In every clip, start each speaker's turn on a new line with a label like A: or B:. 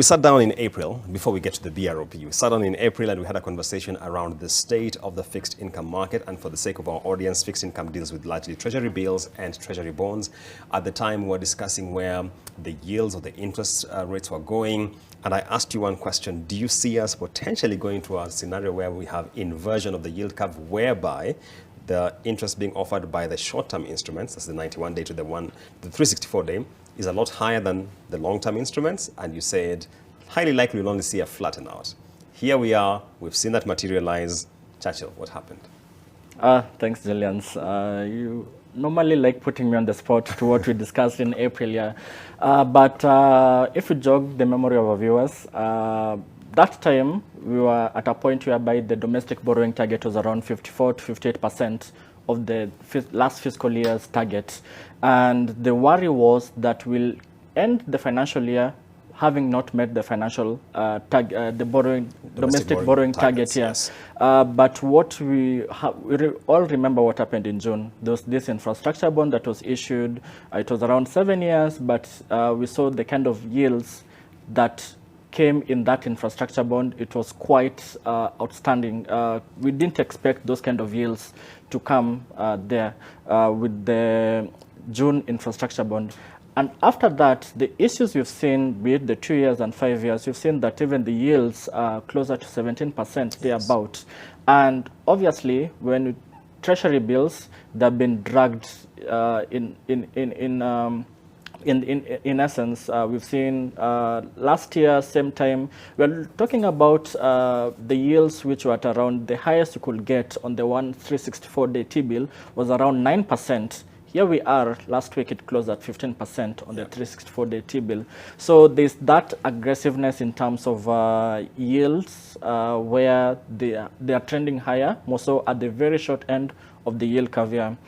A: We sat down in April, before we get to the BROP, we sat down in April and we had a conversation around the state of the fixed income market. And for the sake of our audience, fixed income deals with largely treasury bills and treasury bonds. At the time, we were discussing where the yields or the interest rates were going. And I asked you one question: do you see us potentially going to a scenario where we have inversion of the yield curve, whereby the interest being offered by the short-term instruments, that's the 91-day to the 364-day, is a lot higher than the long-term instruments, and you said highly likely we'll only see a flatten out. Here we are, we've seen that materialize. Churchill, what happened?
B: Thanks, Jillians. You normally like putting me on the spot to what we discussed in April, yeah. But if we jog the memory of our viewers, that time we were at a point whereby the domestic borrowing target was around 54 to 58% of the last fiscal year's target. And the worry was that we'll end the financial year having not met the financial domestic borrowing target here. Yes. But what we all remember what happened in June. This infrastructure bond that was issued, it was around 7 years, but we saw the kind of yields that came in that infrastructure bond. It was quite outstanding. We didn't expect those kind of yields to come there with the June infrastructure bond. And after that, the issues we've seen, be it the 2 years and 5 years, you've seen that even the yields are closer to 17% thereabout. And obviously, when treasury bills, they've been dragged in essence. We've seen last year, same time, we're talking about the yields which were at around the highest you could get on the 364-day T-bill was around 9%. Here we are, last week it closed at 15% on the 364-day T-bill. So there's that aggressiveness in terms of yields where they are trending higher, more so at the very short end of the yield curve here.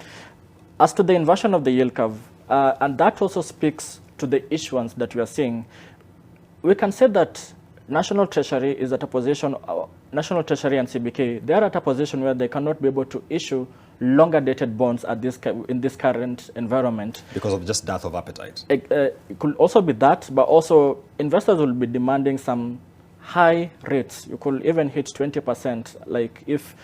B: As to the inversion of the yield curve, and that also speaks to the issuance that we are seeing. We can say that National Treasury is at a position, National Treasury and CBK, they are at a position where they cannot be able to issue longer dated bonds at in this current environment.
A: Because of just dearth of appetite?
B: It could also be that, but also investors will be demanding some high rates. You could even hit 20%, like if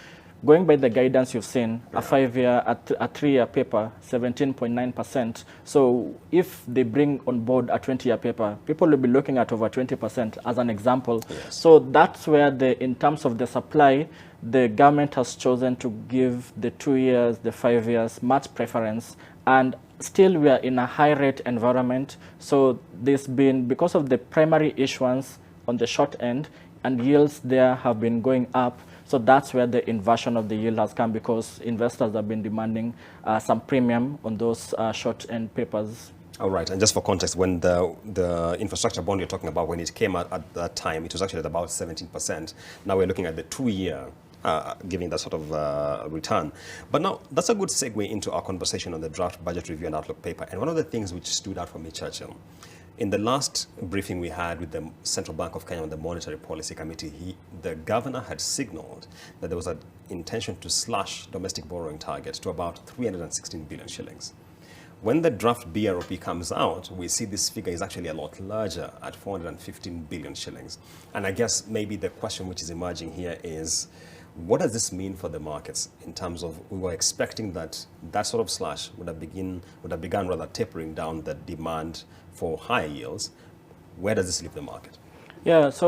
B: going by the guidance you've seen, a 5-year, a 3-year paper, 17.9%. So if they bring on board a 20-year paper, people will be looking at over 20% as an example. Yes. So that's where, in terms of the supply, the government has chosen to give the 2 years, the 5 years, much preference. And still we are in a high rate environment. So there's been, because of the primary issuance on the short end, and yields there have been going up. So that's where the inversion of the yield has come, because investors have been demanding some premium on those short-end papers.
A: All right, and just for context, when the infrastructure bond you're talking about, when it came out at that time, it was actually at about 17%. Now we're looking at the 2-year, giving that sort of return. But now, that's a good segue into our conversation on the draft budget review and outlook paper. And one of the things which stood out for me, Churchill, in the last briefing we had with the Central Bank of Kenya on the Monetary Policy Committee, the governor had signaled that there was an intention to slash domestic borrowing target to about 316 billion shillings. When the draft BROP comes out, we see this figure is actually a lot larger at 415 billion shillings. And I guess maybe the question which is emerging here is, what does this mean for the markets in terms of, we were expecting that that sort of slash would have begun rather tapering down the demand for higher yields. Where does this leave the market?
B: Yeah, so